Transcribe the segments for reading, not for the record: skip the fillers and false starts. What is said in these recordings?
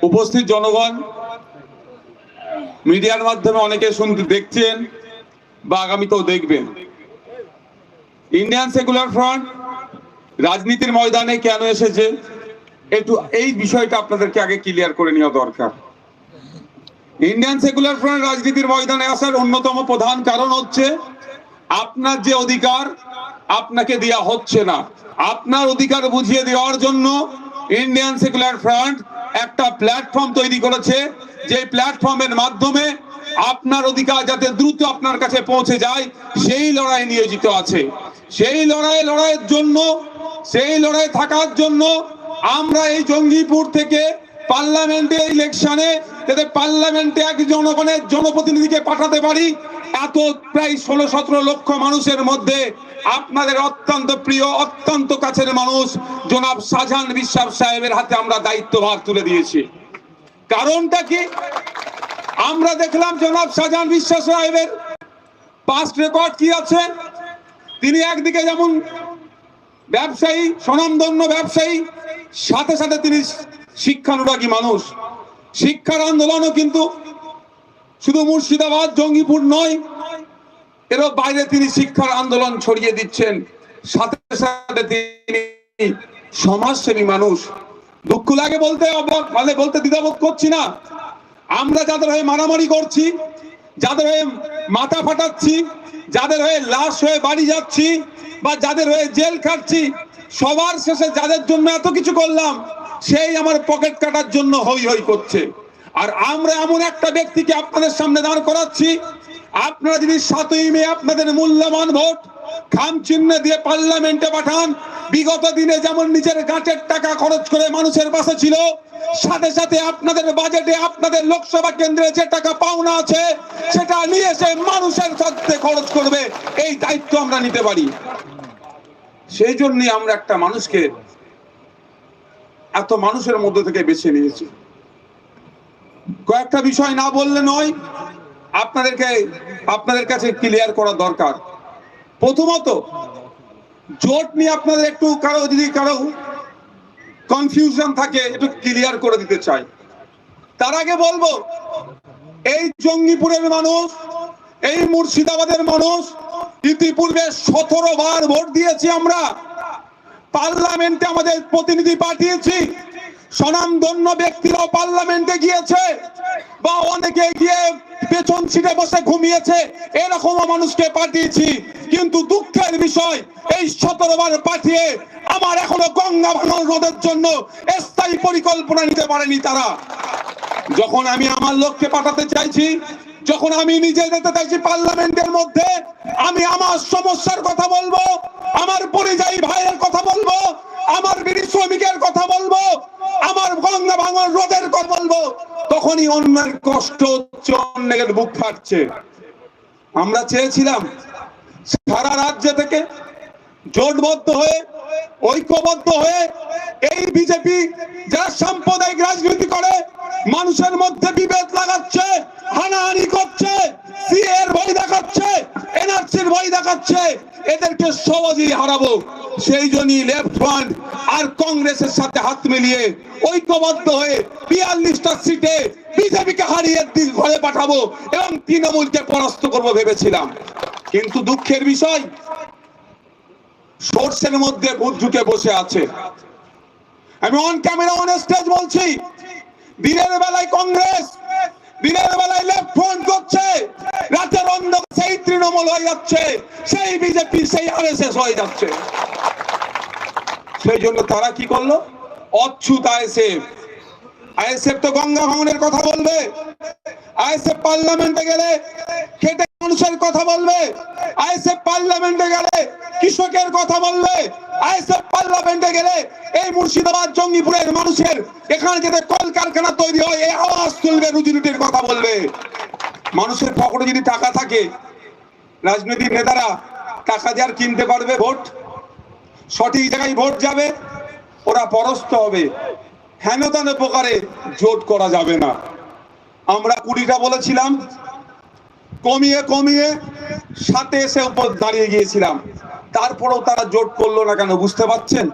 উপস্থিত জনগণ, মিডিয়ার মাধ্যমে অনেকে শুনতে দেখছেন বা আগামীতেও দেখবেন, ইন্ডিয়ান সেকুলার ফ্রন্ট রাজনীতির ময়দানে কেন এসেছে একটু এই বিষয়টা আপনাদেরকে আগে ক্লিয়ার করে নেওয়া দরকার। ইন্ডিয়ান সেকুলার ফ্রন্ট রাজনীতির ময়দানে আসার অন্যতম প্রধান কারণ হচ্ছে আপনার যে অধিকার আপনাকে দেওয়া হচ্ছে না, আপনার অধিকার বুঝিয়ে দেওয়ার জন্য ইন্ডিয়ান সেকুলার ফ্রন্ট একটা প্ল্যাটফর্ম তৈরি করেছে, যে প্ল্যাটফর্মের মাধ্যমে আপনার অধিকার যাতে দ্রুত আপনার কাছে পৌঁছে যায় সেই লড়াই নিয়োজিত আছে। সেই লড়াইয়ের জন্য, সেই লড়াই থাকার জন্য আমরা এই জঙ্গিপুর থেকে পার্লামেন্টে ইলেকশনে যাতে পার্লামেন্টে এক জনগণের জনপ্রতিনিধিকে পাঠাতে পারি, এত প্রায় 16-17 লক্ষ মানুষের মধ্যে আপনাদের অত্যন্ত প্রিয়, অত্যন্ত কাছের মানুষ জনাব শাহজাহান বিশ্বাস সাহেবের হাতে আমরা দায়িত্বভার তুলে দিয়েছি। কারণটা কি? আমরা দেখলাম জনাব শাহজাহান বিশ্বাস সাহেবের পাস্ট রেকর্ড কি আছে। তিনি একদিকে যেমন ব্যবসায়ী, স্বনামধন্য ব্যবসায়ী, সাথে সাথে তিনি শিক্ষানুরাগী মানুষ। শিক্ষার আন্দোলনও কিন্তু শুধু মুর্শিদাবাদ জঙ্গিপুর নয়, এরও বাইরে তিনি শিক্ষার আন্দোলন ছড়িয়ে দিচ্ছেন। সাথে সাথে তিনি সমাজসেবী মানুষ। দুঃখ লাগে বলতে, বলতে দ্বিধাবোধ করছি না। আমরা যাদের হয়ে মারামারি করছি, যাদের হয়ে মাথা ফাটাচ্ছি, যাদের হয়ে লাশ হয়ে বাড়ি যাচ্ছি বা যাদের হয়ে জেল খাচ্ছি, সবার শেষে যাদের জন্য এত কিছু করলাম সেই আমার পকেট কাটার জন্য হই হই করছে। আর আমরা এমন একটা ব্যক্তিকে আপনাদের সামনে দাঁড় করাচ্ছি, আপনারা যদি 7ই মে আপনাদের মূল্যবান ভোট খাম চিহ্ন দিয়ে পার্লামেন্টে পাঠান, বিগত দিনে যেমন নিজের গাঁটের টাকা খরচ করে মানুষের পাশে ছিল, সাথে সাথে আপনাদের বাজেটে আপনাদের লোকসভা কেন্দ্রে যে টাকা পাওনা আছে সেটা নিয়ে এসে মানুষের স্বার্থে খরচ করবে, এই দায়িত্ব আমরা নিতে পারি। সেই জন্যই আমরা একটা মানুষকে এত মানুষের মধ্যে থেকে বেছে নিয়েছি। কয়েকটা বিষয় না বললে নয়, আপনাদের কাছে ক্লিয়ার করা দরকার। প্রথমত, জোট নিয়ে আপনাদের একটু কারো কনফিউশন থাকে, একটু ক্লিয়ার করে দিতে চাই। তার আগে বলবো, এই জঙ্গিপুরের মানুষ, এই মুর্শিদাবাদের মানুষ ইতিপূর্বে 17 বার ভোট দিয়েছি। আমরা পার্লামেন্টে আমাদের প্রতিনিধি পাঠিয়েছি, স্বনামধন্য ব্যক্তিরাও পার্লামেন্টে গিয়েছে বা অনেকে গিয়ে পেছন সিটে বসে ঘুমিয়েছে, এরকমও মানুষকে পাঠিয়েছি। কিন্তু দুঃখের বিষয়, এই 17 বার পাঠিয়ে আমার এখনো গঙ্গা ভাঙন রোধের জন্য স্থায়ী পরিকল্পনা নিতে পারেনি তারা। যখন আমি আমার লোককে পাঠাতে চাইছি, যখন আমি নিজে যেতে চাইছি পার্লামেন্টের মধ্যে, আমি আমার সমস্যার কথা বলবো, আমার পরিযায়ী ভাইয়ের কথা বলবো, আমার বিড়ি শ্রমিকের কথা বলবো, আমার গঙ্গা ভাঙন রোধের কথা বলবো, তখনই অন্যের কষ্ট হচ্ছে, অন্যের বুক ফাটছে। আমরা চেয়েছিলাম সারা রাজ্য থেকে জোটবদ্ধ হয়ে, ঐক্যবদ্ধ হয়ে এই বিজেপি যারা সাম্প্রদায়িক রাজনীতি করে, মানুষের মধ্যে বিভেদ লাগাচ্ছে, হানাহানি করছে, সিএর ভয় দেখাচ্ছে, এনআরসির ভয় দেখাচ্ছে, এদেরকে সহজেই হারাবো। সেই জন্যই লেফট ফ্রন্ট আর কংগ্রেসের সাথে হাত মিলিয়ে ঐক্যবদ্ধ হয়ে 42টা সিটে বিজেপিকে হারিয়ে ঘরে পাঠাবো এবং তৃণমূলকে পরাস্ত করবো ভেবেছিলাম। কিন্তু দুঃখের বিষয়, সোর্সের মধ্যে ভূত ঢুকে বসে আছে। আমি অন ক্যামেরা অন স্টেজ বলছি, দিনের বেলায় কংগ্রেস, দিনের বেলায় লেফট ফ্রন্ট করছে, রাতের অন্ধকারে সেই তৃণমূল হয়ে যাচ্ছে, সেই বিজেপি, সেই আরএসএস হয়ে যাচ্ছে। সেই জন্য তারা কি করলো? অচ্ছুত আইএসএফ তো গঙ্গা ভাঙনের কথা বলবে, আইএসএফ পার্লামেন্টে গেলে খেটে মানুষের কথা বলবে, আইএসএফ পার্লামেন্টে গেলে কৃষকের কথা বলবে, আইএসএফ পার্লামেন্টে গেলে এই মুর্শিদাবাদ জঙ্গিপুরের মানুষের এখানে যাতে কলকারখানা তৈরি হয় এই আওয়াজ তুলবে, রুজি রুটির কথা বলবে। মানুষের পকেটে যদি টাকা থাকে, রাজনৈতিক নেতারা টাকা দিয়ে আর কিনতে পারবে ভোট? সঠিক জায়গায় ভোট যাবে, ওরা পরাস্ত হবে। হেনতান প্রকারে জোট করা যাবে না। আমরা 20টা বলেছিলাম, কমিয়ে কমিয়ে 7-এ এসে উপর দাঁড়িয়ে গিয়েছিলাম, তারপরেও তারা জোট করলো না কেন বুঝতে পারছেন?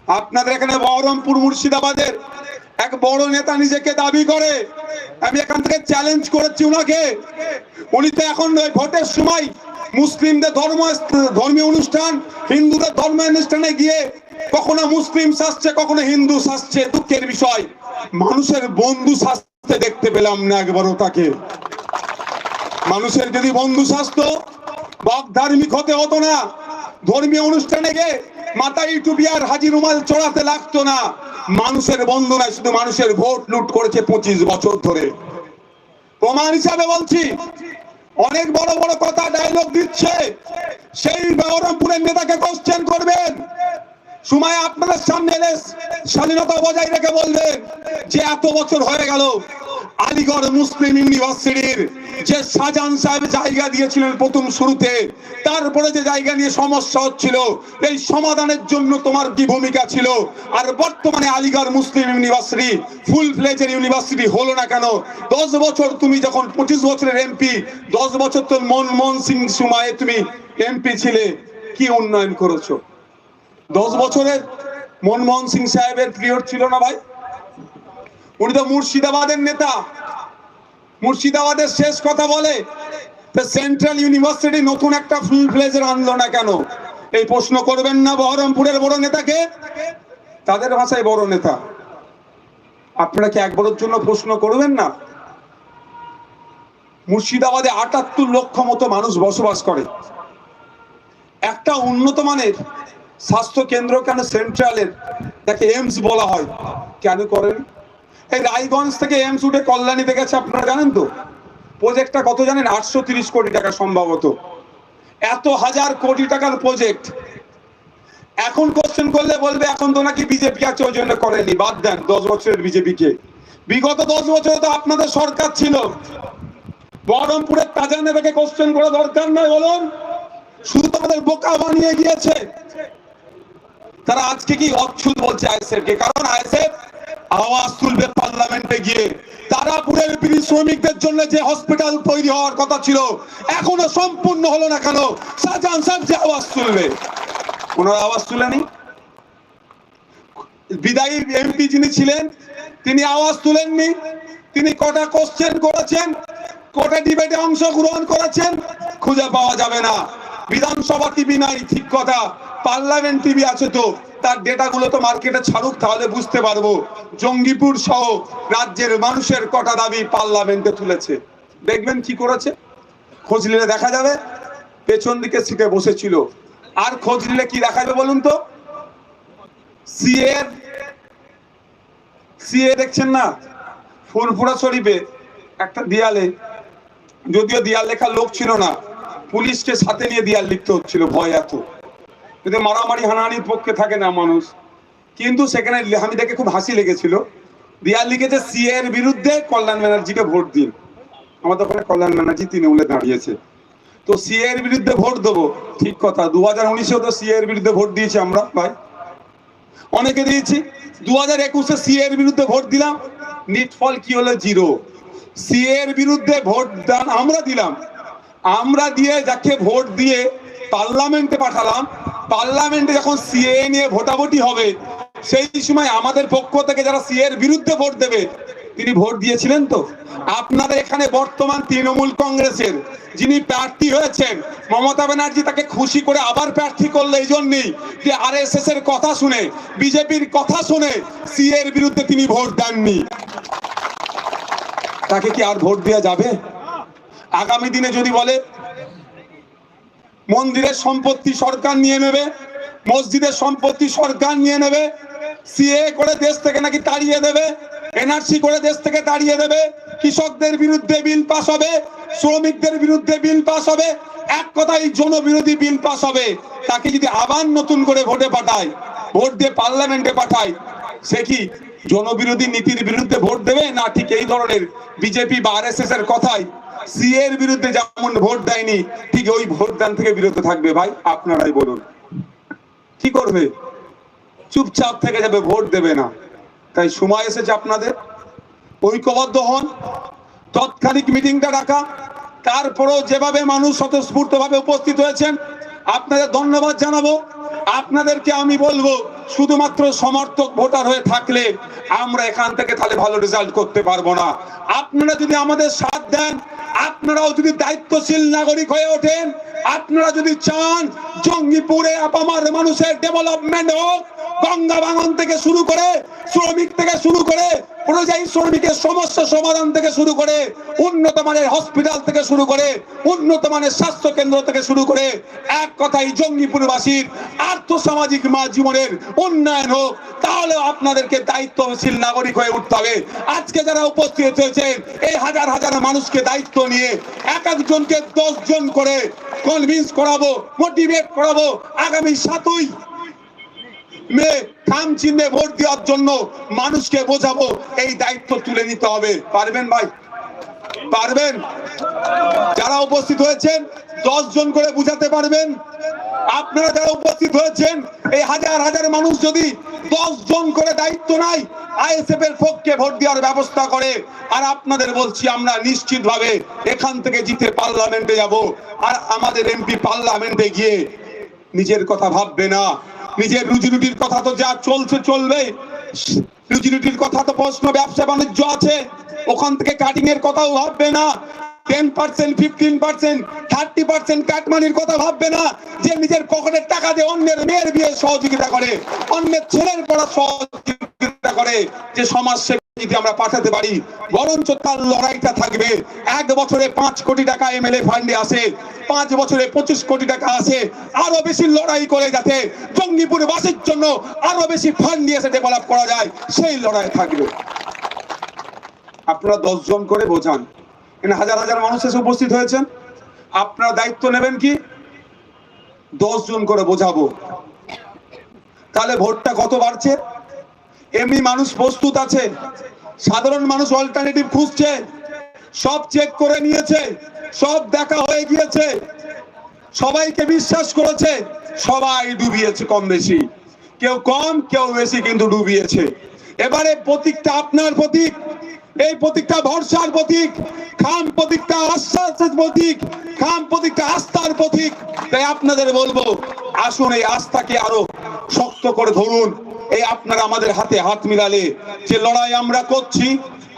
আপনাদের এখানে বহরমপুর মুর্শিদাবাদের এক বড় নেতা নিজেকে দাবি করে। আমি এখান থেকে চ্যালেঞ্জ করেছি উনাকে। উনি তো এখন ভোটের সময় মুসলিমদের ধর্মীয় অনুষ্ঠান, হিন্দুদের ধর্মীয় অনুষ্ঠানে গিয়ে কখনো মুসলিম সাজছে, কখনো হিন্দু সাজছে। দুঃখের বিষয়, মানুষের বন্ধু সাজতে দেখতে পেলাম না একবারও তাকে। মানুষের যদি বন্ধু সাজতো, বক ধার্মিক হতে হতো না, ধর্মীয় অনুষ্ঠানে গিয়ে মাথায় টুপি আর হাজি রুমাল চড়াতে লাগতো না। মানুষের বন্ধু নয়, শুধু মানুষের ভোট লুট করেছে 25 বছর ধরে। প্রমাণ হিসাবে বলছি, অনেক বড় বড় কথা ডায়লগ দিচ্ছে। সেই বহরমপুরের নেতাকে কোশ্চেন করবেন, সময় আপনাদের সামনে এলে স্বাধীনতা বজায় রেখে বলবেন যে এত বছর হয়ে গেল আলিগড় মুসলিম ইউনিভার্সিটির যে শাহজাহান সাহেব জায়গা দিয়েছিলেন প্রথম শুরুতে, তারপরে যে জায়গা নিয়ে সমস্যা হচ্ছিল, এই সমাধানের জন্য তোমার কি ভূমিকা ছিল? আর বর্তমানে আলিগড় মুসলিম ইউনিভার্সিটি ফুল ফ্লেজের ইউনিভার্সিটি হলো না কেন? 10 বছর তুমি যখন 25 বছরের এমপি, 10 বছর তো মনমোহন সিং সময়ে তুমি এমপি ছিলে, কি উন্নয়ন করেছো? 10 বছরের মনমোহন সিং সাহেবের পিরিয়ড ছিল না ভাই? উনি তো মুর্শিদাবাদের নেতা, মুর্শিদাবাদের শেষ কথা বলে। সেন্ট্রাল ইউনিভার্সিটি নতুন একটা ফুল ফ্লেজের আনলো না কেন? এই প্রশ্ন করবেন না বহরমপুরের বড় নেতাকে? তাদের ভাষায় বড় নেতা। আপনারা কি একবারের জন্য প্রশ্ন করবেন না? মুর্শিদাবাদে 78 লক্ষ মতো মানুষ বসবাস করে। একটা উন্নত মানের স্বাস্থ্য কেন্দ্র কেন সেন্ট্রালের, যাকে এইমস বলা হয়, কেন করেন? এই রায়গঞ্জ থেকে এইমস উঠে কল্যাণীতে গেছে, আপনারা জানেন তো? প্রজেক্টটা কত জানেন? 830 কোটি টাকা সম্ভবত। এত হাজার কোটি টাকার প্রজেক্ট। এখন কোশ্চেন করলে বলবে এখন তো নাকি বিজেপি আছে ওই জন্য করেনি। বাদ দেন 10 বছরের বিজেপিকে। বিগত 10 বছরে তো আপনাদের সরকার ছিল। বহরমপুরের তাজা নেতাকে কোশ্চেন করা দরকার নয়, বলুন। শুধু তোমাদের বোকা বানিয়ে গিয়েছে। তারা আজকে কি অচ্ছুত বলছে আইএসএফ কে? কারণ আইএসএফ আওয়াজ তুলবে পার্লামেন্টে গিয়ে। তারাপুরের বিড়ি শ্রমিকদের জন্য যে হসপিটাল তৈরি হওয়ার কথা ছিল, এখনো সম্পূর্ণ হলো না কেন? শাহজাহান সাহেব যে আওয়াজ তুলবে, ওনারা আওয়াজ তুলেনি। বিদায়ী এমপি যিনি ছিলেন, তিনি আওয়াজ তুলেননি। তিনি কটা কোশ্চেন করেছেন, কটা ডিবেটে অংশগ্রহণ করেছেন, খুঁজে পাওয়া যাবে না। বিধানসভা টিভি নাই, ঠিক কথা, পার্লামেন্ট টিভি আছে তো, তার ডেটাগুলো তো মার্কেটে ছাড়ুক, তাহলে বুঝতে পারবো জঙ্গিপুর সহ রাজ্যের মানুষের কটা দাবি পার্লামেন্টে তুলেছে। দেখবেন কি করেছে, খোঁজ নিলে দেখা যাবে। পেছন দিকে সিটে বসেছিল। আর খোঁজ নিলে কি দেখাবে বলুন তো? সিএ দেখছেন না? ফুরফুরা শরীফে একটা দেয়ালে, যদিও দেয়াল লেখার লোক ছিল না, পুলিশকে সাথে নিয়ে দেয়াল লিখতে হচ্ছিল, ভয় এত। কিন্তু মারামারি হানাহানির পক্ষে থাকে না মানুষ, কিন্তু সেখানে আমি দেখে খুব হাসি লেগেছিল। দেয়াল লিখেছে সিএ এর বিরুদ্ধে কল্যাণ ব্যানার্জিকে ভোট দিন। আমাদের ওখানে কল্যাণ ব্যানার্জি তৃণমূলে দাঁড়িয়েছে, তো সিএ এর বিরুদ্ধে ভোট দেবো। ঠিক কথা, 2019-এও তো সিএ এর বিরুদ্ধে ভোট দিয়েছি আমরা ভাই, অনেকে দিয়েছি। 2021-এ সিএ এর বিরুদ্ধে ভোট দিলাম, নিট ফল কি হলো? 0। সিএ এর বিরুদ্ধে ভোট দান আমরা দিলাম, আমরা দিয়ে যাকে ভোট দিয়ে পার্লামেন্টে পাঠালাম। পার্লামেন্টে যখন সিএ নিয়ে ভোটাভুটি হবে, সেই সময় আমাদের পক্ষ থেকে যারা সিএ এর বিরুদ্ধে ভোট দেবে, তিনি ভোট দিয়েছিলেন তো? আপনাদের এখানে বর্তমান তৃণমূল কংগ্রেসের যিনি প্রার্থী হয়েছেন, মমতা ব্যানার্জি তাকে খুশি করে আবার প্রার্থী করলে এই জন্যই যে আরএসএস এর কথা শুনে, বিজেপির কথা শুনে সিএ এর বিরুদ্ধে তিনি ভোট দেননি। তাকে কি আর ভোট দেওয়া যাবে? আগামী দিনে যদি বলে মন্দিরের সম্পত্তি সরকার নিয়ে নেবে, মসজিদের সম্পত্তি সরকার নিয়ে নেবে, সিএ করে দেশ থেকে নাকি তাড়িয়ে দেবে, এনআরসি করে দেশ থেকে তাড়িয়ে দেবে, কৃষকদের বিরুদ্ধে বিল পাস হবে, শ্রমিকদের বিরুদ্ধে বিল পাস হবে, এক কথায় জনবিরোধী বিল পাস হবে, তাকে যদি আবার নতুন করে ভোটে পাঠায়, ভোট দিয়ে পার্লামেন্টে পাঠায়, সে কি জনবিরোধী নীতির বিরুদ্ধে ভোট দেবে? না ঠিক এই ধরনের বিজেপি বা আরএসএস এর কথাই সিএ এর বিরুদ্ধে যেমন ভোট দেয়নি, ঠিক ওই ভোট দান থেকে বিরত থাকবে? ভাই আপনারাই বলুন, কি করবে? চুপচাপ থেকে যাবে, ভোট দেবে না। তাই সময় এসেছে আপনাদের ঐক্যবদ্ধ হন, তৎকালীন মিটিংটা রাখা। তারপরেও যেভাবে মানুষ স্বতঃস্ফূর্ত ভাবে উপস্থিত হয়েছেন, আপনাদের ধন্যবাদ জানাবো। আপনাদেরকে আমি বলবো শুধুমাত্র সমর্থক ভোটার হয়ে থাকলে আমরা এখান থেকে তাহলে ভালো রেজাল্ট করতে পারবো না। আপনারা যদি আমাদের সাথ দেন, আপনারাও যদি দায়িত্বশীল নাগরিক হয়ে ওঠেন, আপনারা যদি চান জঙ্গিপুরে আপামার মানুষের ডেভেলপমেন্ট হোক, গঙ্গা ভাঙন থেকে শুরু করে, শ্রমিক থেকে শুরু করে, পরিযায়ী শ্রমিকের সমস্যা সমাধান থেকে শুরু করে, উন্নত মানের হসপিটাল থেকে শুরু করে, উন্নত মানের স্বাস্থ্য কেন্দ্র থেকে শুরু করে, এক কথায় জঙ্গিপুরবাসীর আর্থসামাজিক জীবনের উন্নয়ন হোক, তাহলে আপনাদেরকে দায়িত্বশীল নাগরিক হয়ে উঠতে হবে। আজকে যারা উপস্থিত হয়েছেন এই হাজার হাজার মানুষকে দায়িত্ব নিয়ে এক একজনকে 10 জন করে কনভিন্স করাবো, মোটিভেট করাবো, আগামী 7ই মে খাম চিহ্নে ভোট দেওয়ার জন্য মানুষকে বোঝাবো, এই দায়িত্ব তুলে নিতে হবে। পারবেন ভাই? পারবেন? যারা উপস্থিত হয়েছেন 10 জন করে বুঝাতে পারবেন? আপনারা যারা উপস্থিত হয়েছেন এই হাজার হাজার মানুষ যদি 10 জন করে দায়িত্ব নাই, আইএসএফ এর পক্ষে ভোট দেওয়ার ব্যবস্থা করে, আর আপনাদের বলছি আমরা নিশ্চিতভাবে এখান থেকে জিতে পার্লামেন্টে যাব। আর আমাদের এমপি পার্লামেন্টে গিয়ে নিজের কথা ভাববে না, নিজের রুজি রুটির কথা তো যা চলছে চলবে, রুজি রুটির কথা তো প্রশ্ন, ব্যবসা বাণিজ্য আছে, ওখান থেকে কাটিং এর কথাও ভাববে না। 10%, 15%, 30% কাটমানির কথা ভাববে না, যে নিজের পকেটের টাকা দিয়ে অন্যের মেয়ের বিয়ে সহযোগিতা করে, অন্যের ছেলের পড়া সহযোগিতা করে, যে সমাজ যদি আমরা পাঠাতে পারি, বরঞ্চ তার লড়াইটা থাকবে। 1 বছরে 5 কোটি টাকা এমএলএ ফান্ডে আসে, 5 বছরে 25 কোটি টাকা আসে, আরো বেশি লড়াই করে যাতে জঙ্গিপুর বাসীর জন্য আরো বেশি ফান্ড নিয়ে এসে ডেভেলপ করা যায়, সেই লড়াই থাকবে। আপনারা 10 জন করে বোঝান, এখানে হাজার হাজার মানুষ এসে উপস্থিত হয়েছেন, আপনারা দায়িত্ব নেবেন কি 10 জন করে বোঝাবো, তাহলে ভোটটা কত বাড়ছে। এমনি মানুষ প্রস্তুত আছে, সাধারণ মানুষ অল্টারনেটিভ খুঁজছে, সব চেক করে নিয়েছে, সব দেখা হয়ে গিয়েছে, সবাইকে বিশ্বাস করেছে, সবাই ডুবিয়েছে কম বেশি, কেউ কম কেউ বেশি কিন্তু ডুবিয়েছে। এবারে প্রতীকটা আপনার প্রতীক, এই প্রতীকটা ভরসার প্রতীক, খাম প্রতীকটা আশ্বাসের প্রতীক, খাম প্রতীকটা আস্থার প্রতীক। তাই আপনাদের বলবো, আসুন এই আস্থাকে আরো শক্ত করে ধরুন। এই আপনারা আমাদের হাতে হাত মিলালে যে লড়াই আমরা করছি,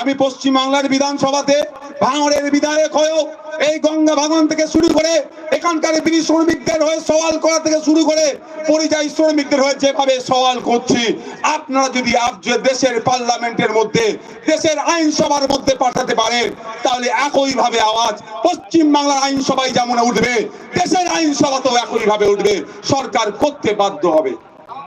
আমি পশ্চিমবাংলার বিধানসভাতে ভাঙড়ের বিধায়ক হয়েও এই গঙ্গা ভাঙন থেকে শুরু করে, এখানকার বিড়ি শ্রমিকদের হয়ে সওয়াল করা থেকে শুরু করে, পরিযায়ী শ্রমিকদের হয়ে যেভাবে সওয়াল করছি, আপনারা যদি দেশের পার্লামেন্টের মধ্যে, দেশের আইনসভার মধ্যে পাঠাতে পারেন, তাহলে একইভাবে আওয়াজ পশ্চিমবাংলার আইনসভায় যেমন উঠবে, দেশের আইনসভাতেও একইভাবে উঠবে, সরকার করতে বাধ্য হবে।